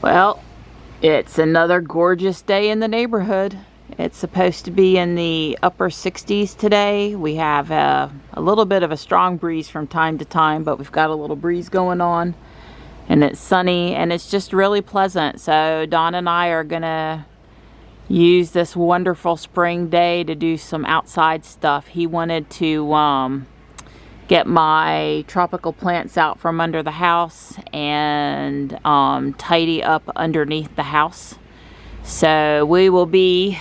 Well, it's another gorgeous day in the neighborhood. It's supposed to be in the upper 60s today. We have a little bit of a strong breeze from time to time, but we've got a little breeze going on, and it's sunny, and it's just really pleasant. So Don and I are gonna use this wonderful spring day to do some outside stuff. He wanted to get my tropical plants out from under the house and tidy up underneath the house. So we will be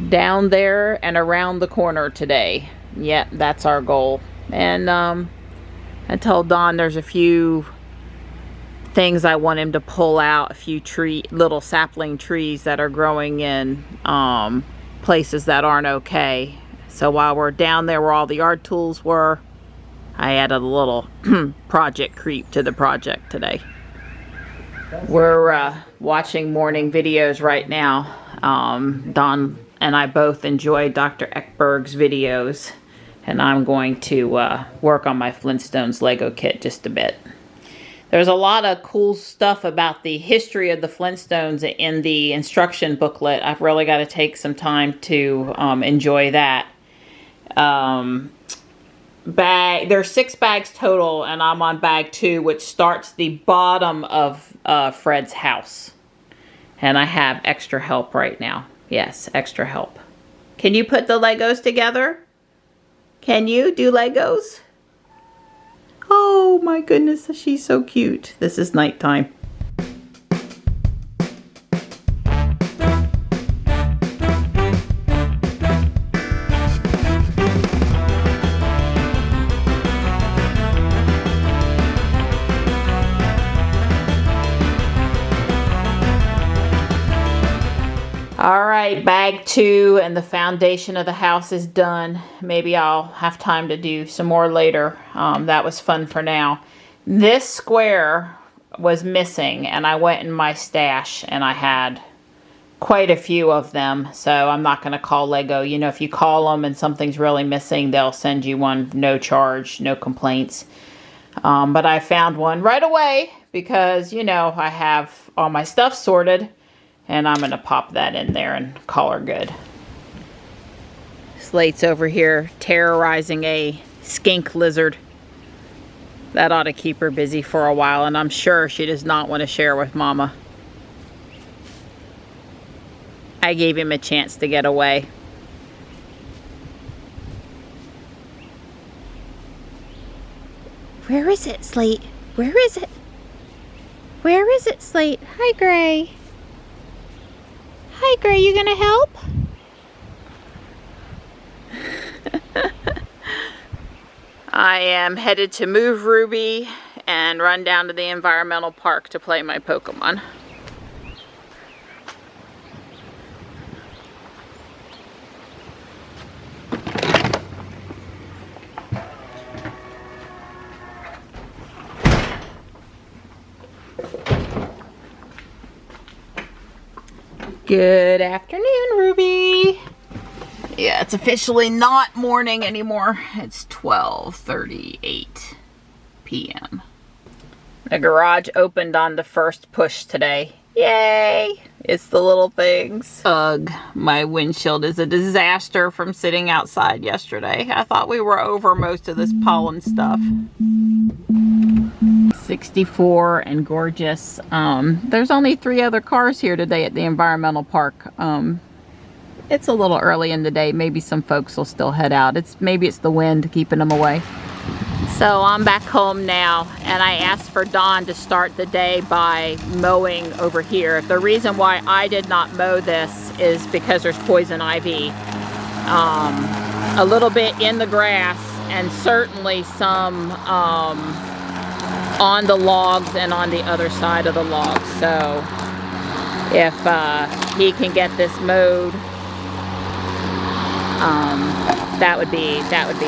down there and around the corner today. Yep, that's our goal. And I told Don there's a few things I want him to pull out, a few little sapling trees that are growing in places that aren't okay. So while we're down there where all the yard tools were, I added a little project creep to the project today. We're watching morning videos right now. Don and I both enjoy Dr. Ekberg's videos, and I'm going to work on my Flintstones Lego kit just a bit. There's a lot of cool stuff about the history of the Flintstones in the instruction booklet. I've really got to take some time to enjoy that. There's 6 bags total, and I'm on bag 2, which starts the bottom of Fred's house. And I have extra help right now. Yes, extra help. Can you put the Legos together? Can you do Legos? Oh my goodness, she's so cute. This is nighttime. Alright, bag 2 and the foundation of the house is done. Maybe I'll have time to do some more later. That was fun for now. This square was missing, and I went in my stash and I had quite a few of them. So I'm not going to call Lego. You know, if you call them and something's really missing, they'll send you one, no charge, no complaints. But I found one right away because, you know, I have all my stuff sorted. And I'm going to pop that in there and call her good. Slate's over here terrorizing a skink lizard. That ought to keep her busy for a while, and I'm sure she does not want to share with Mama. I gave him a chance to get away. Where is it, Slate? Where is it? Where is it, Slate? Hi, Gray. Hi, Gray, you gonna help? I am headed to move Ruby and run down to the environmental park to play my Pokemon. Good afternoon, Ruby. Yeah, it's officially not morning anymore. It's 12:38 p.m. The garage opened on the first push today. Yay! It's the little things. Ugh, my windshield is a disaster from sitting outside yesterday. I thought we were over most of this pollen stuff. 64 and gorgeous. There's only 3 other cars here today at the environmental park. It's a little early in the day. Maybe some folks will still head out. Maybe it's the wind keeping them away. So I'm back home now, and I asked for Dawn to start the day by mowing over here. The reason why I did not mow this is because there's poison ivy. A little bit in the grass, and certainly some on the logs and on the other side of the logs. So if he can get this mowed, that would be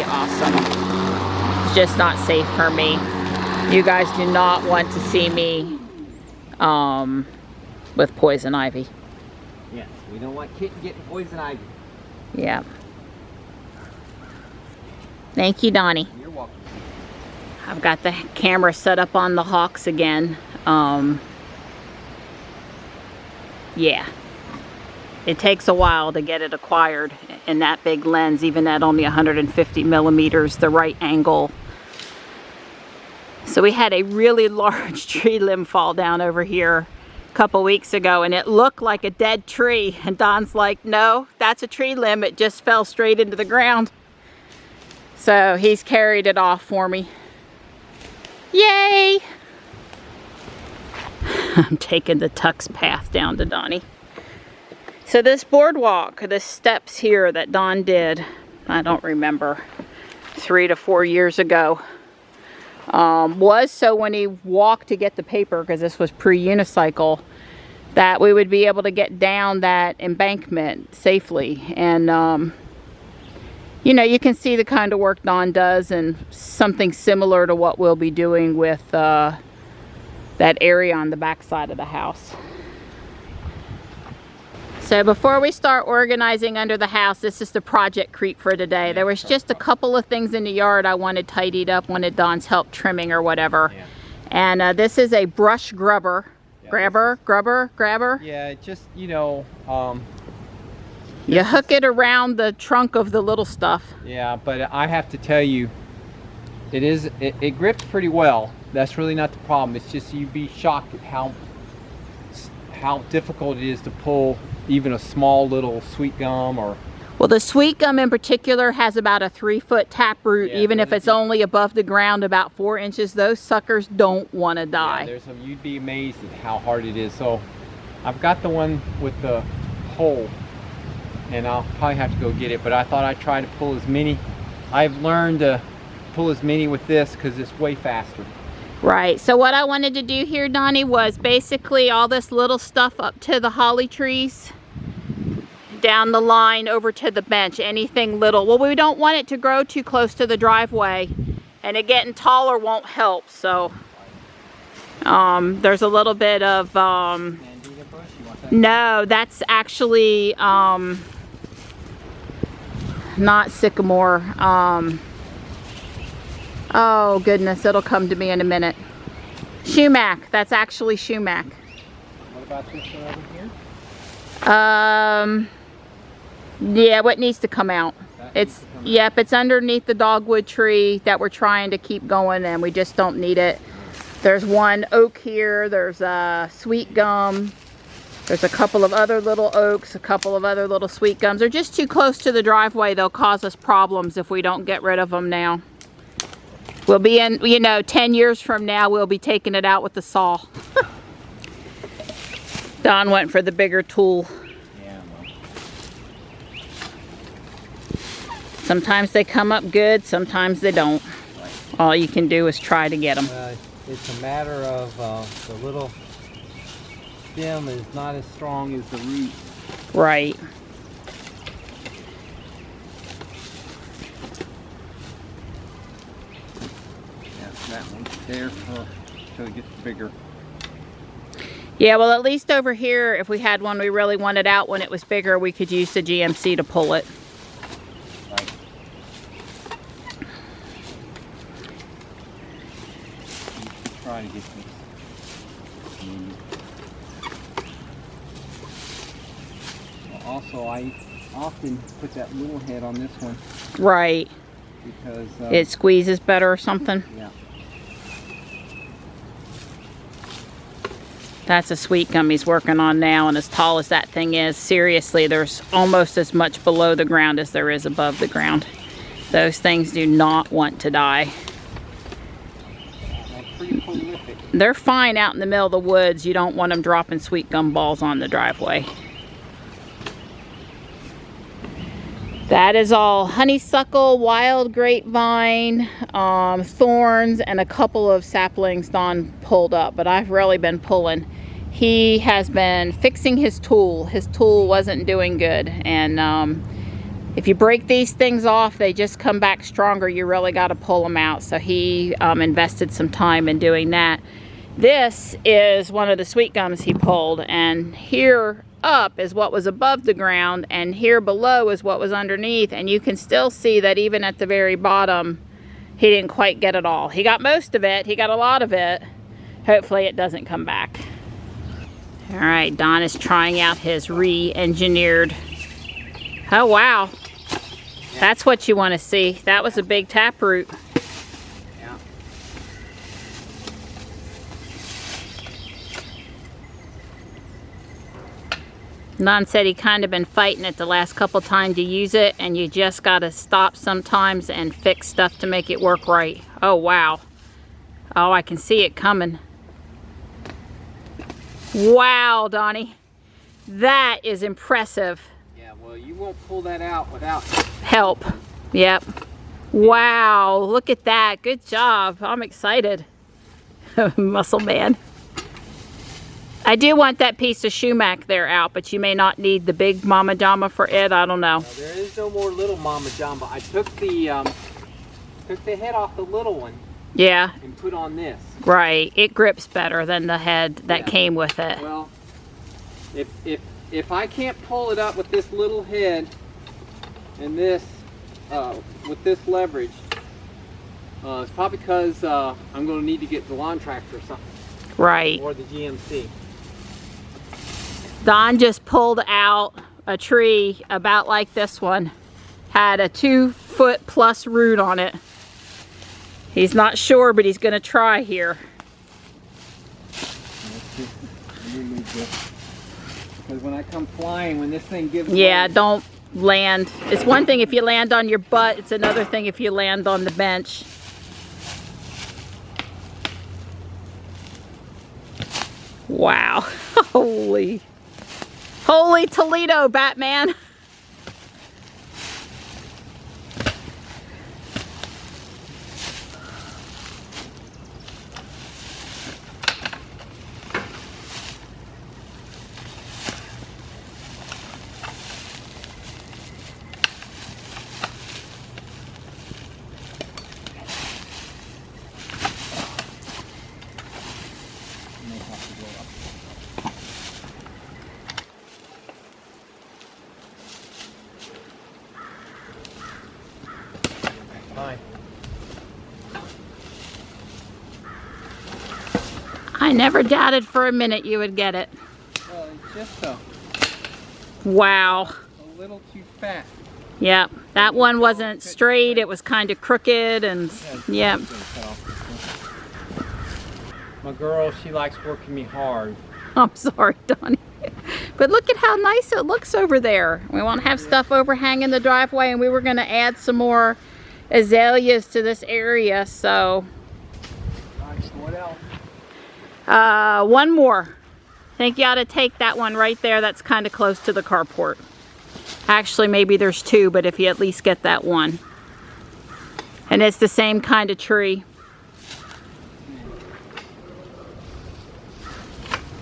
awesome. It's just not safe for me. You guys do not want to see me with poison ivy. Yes, we don't want Kitten getting poison ivy. Yeah. Thank you, Donnie. You're welcome. I've got the camera set up on the hawks again. Yeah. It takes a while to get it acquired in that big lens, even at only 150 millimeters, the right angle. So we had a really large tree limb fall down over here a couple weeks ago, and it looked like a dead tree. And Don's like, no, that's a tree limb. It just fell straight into the ground. So he's carried it off for me. Yay! I'm taking the Tux path down to Donnie. So this boardwalk, the steps here that Don did, I don't remember, 3 to 4 years ago, was so when he walked to get the paper, because this was pre-unicycle, that we would be able to get down that embankment safely. And you know, you can see the kind of work Don does, and something similar to what we'll be doing with that area on the back side of the house. So before we start organizing under the house, this is the project creep for today. There was just a couple of things in the yard I wanted tidied up, wanted Don's help trimming or whatever. Yeah. And this is a brush grubber. Yeah, grabber? Yeah, just, you know, you hook it around the trunk of the little stuff. Yeah, but I have to tell you, it grips pretty well. That's really not the problem. It's just you'd be shocked at how difficult it is to pull even a small little sweet gum. Or well, the sweet gum in particular has about a 3-foot taproot. Yeah, even if it's only above the ground about 4 inches. Those suckers don't want to die. Yeah, you'd be amazed at how hard it is. So I've got the one with the hole, and I'll probably have to go get it, but I thought I'd try to pull as many. I've learned to pull as many with this because it's way faster. Right, so what I wanted to do here, Donnie, was basically all this little stuff up to the holly trees, down the line over to the bench, anything little. Well, we don't want it to grow too close to the driveway, and it getting taller won't help. So there's a little bit of no, that's actually not sycamore. Oh goodness, it'll come to me in a minute. Sumac, that's actually sumac. What about this one over here? Yeah, what needs to come out? Yep, it's underneath the dogwood tree that we're trying to keep going, and we just don't need it. There's one oak here, there's a sweet gum, there's a couple of other little oaks, a couple of other little sweet gums. They're just too close to the driveway. They'll cause us problems if we don't get rid of them now. We'll be in, you know, 10 years from now, we'll be taking it out with the saw. Don went for the bigger tool. Sometimes they come up good, sometimes they don't. All you can do is try to get them. It's a matter of the little stem is not as strong as the root. Right. Yeah, that one's there until it gets bigger. Yeah, well, at least over here, if we had one we really wanted out when it was bigger, we could use the GMC to pull it. Trying to get this. Well, also, I often put that little head on this one. Right. Because it squeezes better or something. Yeah. That's a sweet gum he's working on now, and as tall as that thing is, seriously, there's almost as much below the ground as there is above the ground. Those things do not want to die. They're fine out in the middle of the woods. You don't want them dropping sweet gum balls on the driveway. That is all honeysuckle, wild grapevine, thorns, and a couple of saplings Don pulled up, but I've really been pulling. He has been fixing his tool. His tool wasn't doing good, and if you break these things off, they just come back stronger. You really got to pull them out. So he invested some time in doing that. This is one of the sweet gums he pulled, and here up is what was above the ground, and here below is what was underneath, and you can still see that even at the very bottom, he didn't quite get it all. He got most of it. He got a lot of it. Hopefully it doesn't come back. All right, Don is trying out his re-engineered. Oh, wow. Yeah. That's what you want to see. That was a big taproot. Yeah. Don said he kind of been fighting it the last couple times you use it, and you just got to stop sometimes and fix stuff to make it work right. Oh, wow. Oh, I can see it coming. Wow, Donnie. That is impressive. Yeah, well, you won't pull that out without help. Yep. Wow, look at that. Good job. I'm excited. Muscle man. I do want that piece of sumac there out, but you may not need the big mama jama for it. I don't know. There is no more little mama jama. I took the head off the little one. Yeah. And put on this. Right. It grips better than the head that came with it. Well, if I can't pull it up with this little head and this with this leverage, it's probably because I'm going to need to get the lawn tractor or something. Right. Or the GMC. Don just pulled out a tree about like this one. Had a 2-foot plus root on it. He's not sure, but he's going to try here. Because when I come flying, when this thing gives way, don't land. It's one thing if you land on your butt. It's another thing if you land on the bench. Wow. Holy Toledo, Batman. I never doubted for a minute you would get it. Well, it's just a wow. A little too fat. Yep, that one wasn't straight. It was kind of crooked and yep. My girl, she likes working me hard. I'm sorry, Donnie. But look at how nice it looks over there. We won't have stuff overhanging the driveway, and we were going to add some more azaleas to this area, so. What else? One more. I think you ought to take that one right there. That's kind of close to the carport. Actually, maybe there's two, but if you at least get that one. And it's the same kind of tree.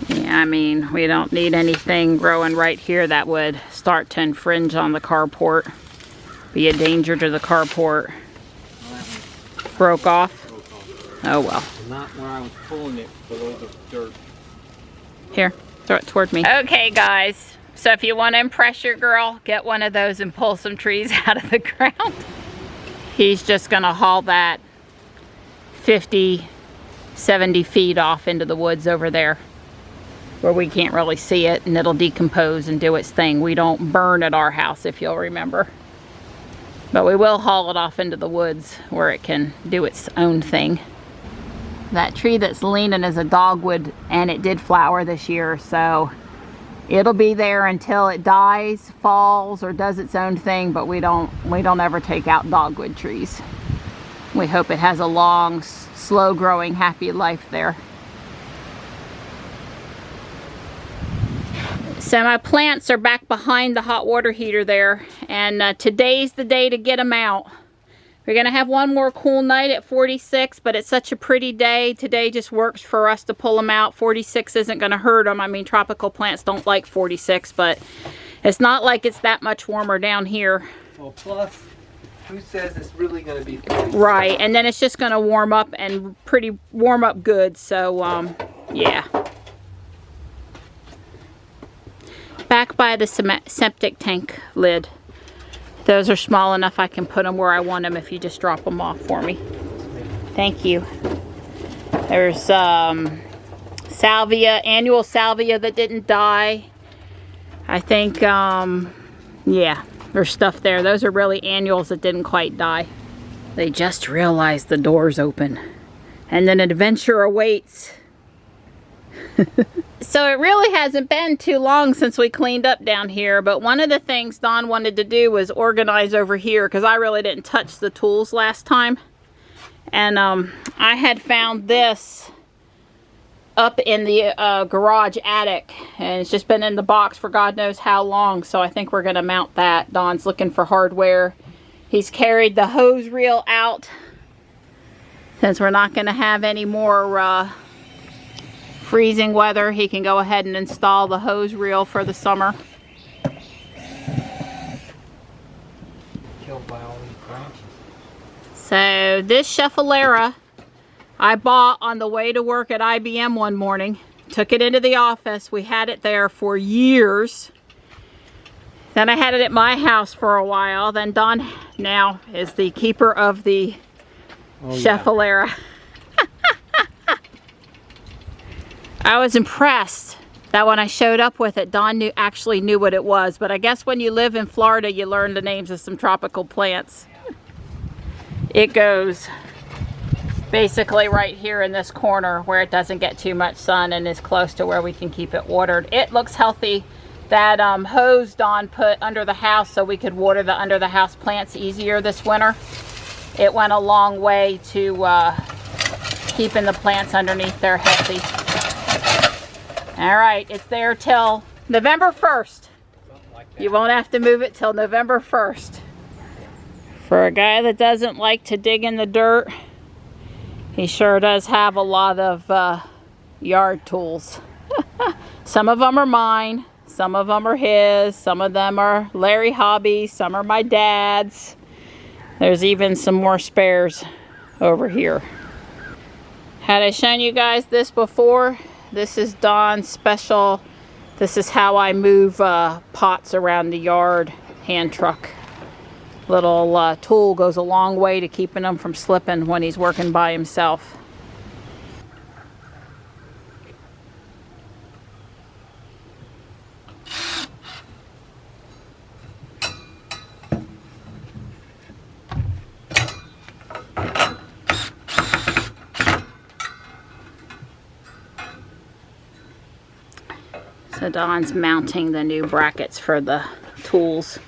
Yeah, I mean, we don't need anything growing right here that would start to infringe on the carport. Be a danger to the carport. Broke off? Oh well. Not where I was pulling it below the dirt. Here, throw it toward me. Okay, guys. So if you want to impress your girl, get one of those and pull some trees out of the ground. He's just going to haul that 50, 70 feet off into the woods over there where we can't really see it, and it'll decompose and do its thing. We don't burn at our house, if you'll remember. But we will haul it off into the woods where it can do its own thing. That tree that's leaning is a dogwood, and it did flower this year, so it'll be there until it dies, falls, or does its own thing, but we don't ever take out dogwood trees. We hope it has a long, slow growing, happy life there. So my plants are back behind the hot water heater there, and today's the day to get them out. We're going to have one more cool night at 46, but it's such a pretty day. Today just works for us to pull them out. 46 isn't going to hurt them. I mean, tropical plants don't like 46, but it's not like it's that much warmer down here. Well, plus, who says it's really going to be 46? Right, and then it's just going to warm up and warm up good, so yeah. Back by the septic tank lid. Those are small enough I can put them where I want them if you just drop them off for me. Thank you. There's salvia, annual salvia that didn't die. I think, yeah, there's stuff there. Those are really annuals that didn't quite die. They just realized the door's open. And an adventure awaits. So it really hasn't been too long since we cleaned up down here, but one of the things Don wanted to do was organize over here because I really didn't touch the tools last time. And I had found this up in the garage attic, and it's just been in the box for God knows how long, so I think we're going to mount that. Don's looking for hardware. He's carried the hose reel out since we're not going to have any more freezing weather. He can go ahead and install the hose reel for the summer. Killed by all these branches. So this Schefflera I bought on the way to work at IBM one morning. Took it into the office. We had it there for years. Then I had it at my house for a while. Then Don now is the keeper of the Schefflera. Yeah. I was impressed that when I showed up with it, Don actually knew what it was. But I guess when you live in Florida, you learn the names of some tropical plants. It goes basically right here in this corner where it doesn't get too much sun and is close to where we can keep it watered. It looks healthy. That hose Don put under the house so we could water the under the house plants easier this winter. It went a long way to keeping the plants underneath there healthy. All right, it's there till November 1st. Like you won't have to move it till November 1st. For a guy that doesn't like to dig in the dirt, he sure does have a lot of yard tools. Some of them are mine, some of them are his, some of them are Larry Hobby's, some are my dad's. There's even some more spares over here. Had I shown you guys this before? This is Don's special. This is how I move pots around the yard hand truck. Little tool goes a long way to keeping them from slipping when he's working by himself. So Don's mounting the new brackets for the tools.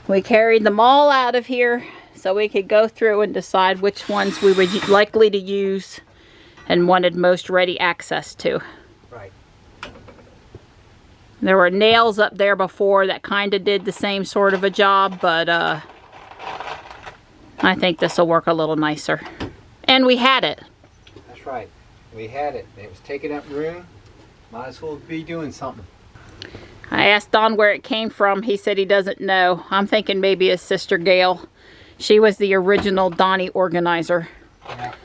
We carried them all out of here so we could go through and decide which ones we were likely to use and wanted most ready access to. Right. There were nails up there before that kind of did the same sort of a job, but I think this will work a little nicer. And we had it. That's right. We had it. It was taking up room. Might as well be doing something. I asked Don where it came from. He said he doesn't know. I'm thinking maybe his sister Gail. She was the original Donnie organizer. Yeah.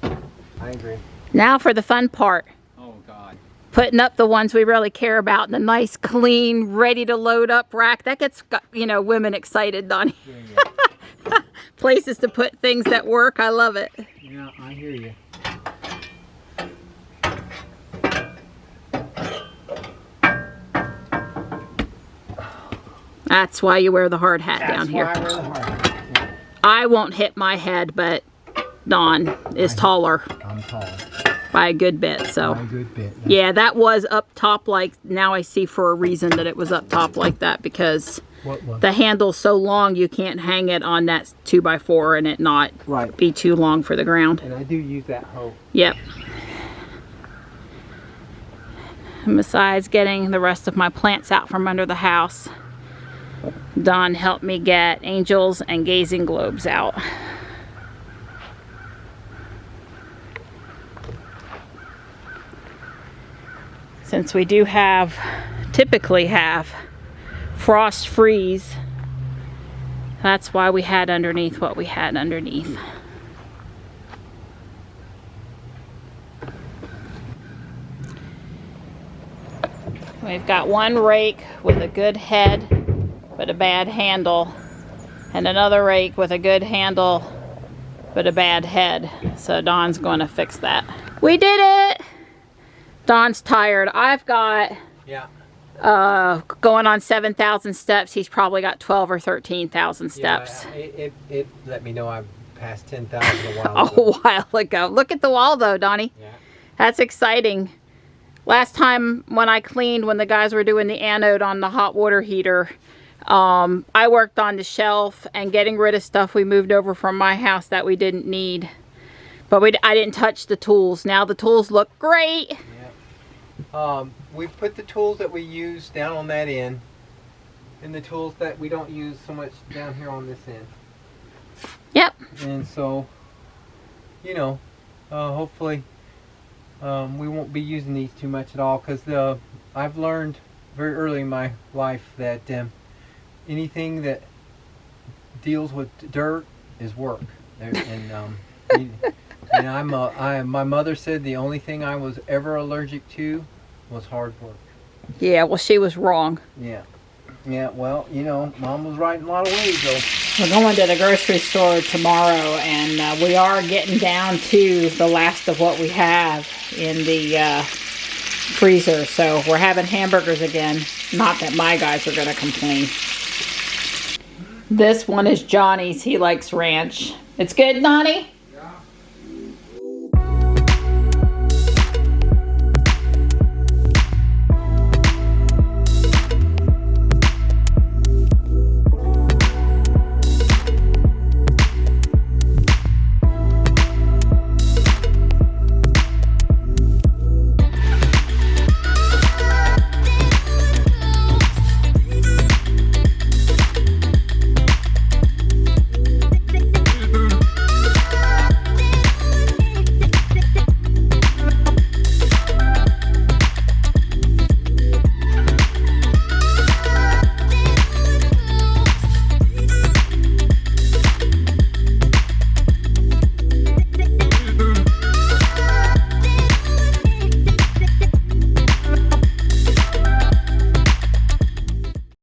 I agree. Now for the fun part. Oh God. Putting up the ones we really care about. The nice, clean, ready to load up rack. That gets, you know, women excited, Donnie. Yeah. Places to put things that work. I love it. Yeah, I hear you. That's why you wear the hard hat down here. That's why I wear the hard hat. Yeah. I won't hit my head, but Don is taller. I'm taller. By a good bit, so. By a good bit. Yeah, that was up top like, now I see for a reason that it was up top like that because the handle's so long you can't hang it on that 2x4 and it not be too long for the ground. And I do use that hoe. Yep. And besides getting the rest of my plants out from under the house, Don helped me get angels and gazing globes out. Since we do typically have frost freeze, that's why we had underneath what we had underneath. We've got one rake with a good head but a bad handle, and another rake with a good handle but a bad head. So Don's going to fix that. We did it! Don's tired. I've got going on 7,000 steps. He's probably got 12 or 13,000 steps. Yeah, it let me know I've passed 10,000 a while ago. A while ago. Look at the wall though, Donnie. Yeah. That's exciting. Last time when I cleaned, when the guys were doing the anode on the hot water heater, I worked on the shelf and getting rid of stuff we moved over from my house that we didn't need. But I didn't touch the tools. Now the tools look great. Yeah. We put the tools that we use down on that end, and the tools that we don't use so much down here on this end. Yep. And so, you know, hopefully we won't be using these too much at all, because I've learned very early in my life that anything that deals with dirt is work. And my mother said the only thing I was ever allergic to was hard work. Yeah, well, she was wrong. Yeah. Yeah, well, you know, Mom was right in a lot of ways, though. We're going to the grocery store tomorrow, and we are getting down to the last of what we have in the freezer. So we're having hamburgers again. Not that my guys are going to complain. This one is Johnny's. He likes ranch. It's good, Donnie?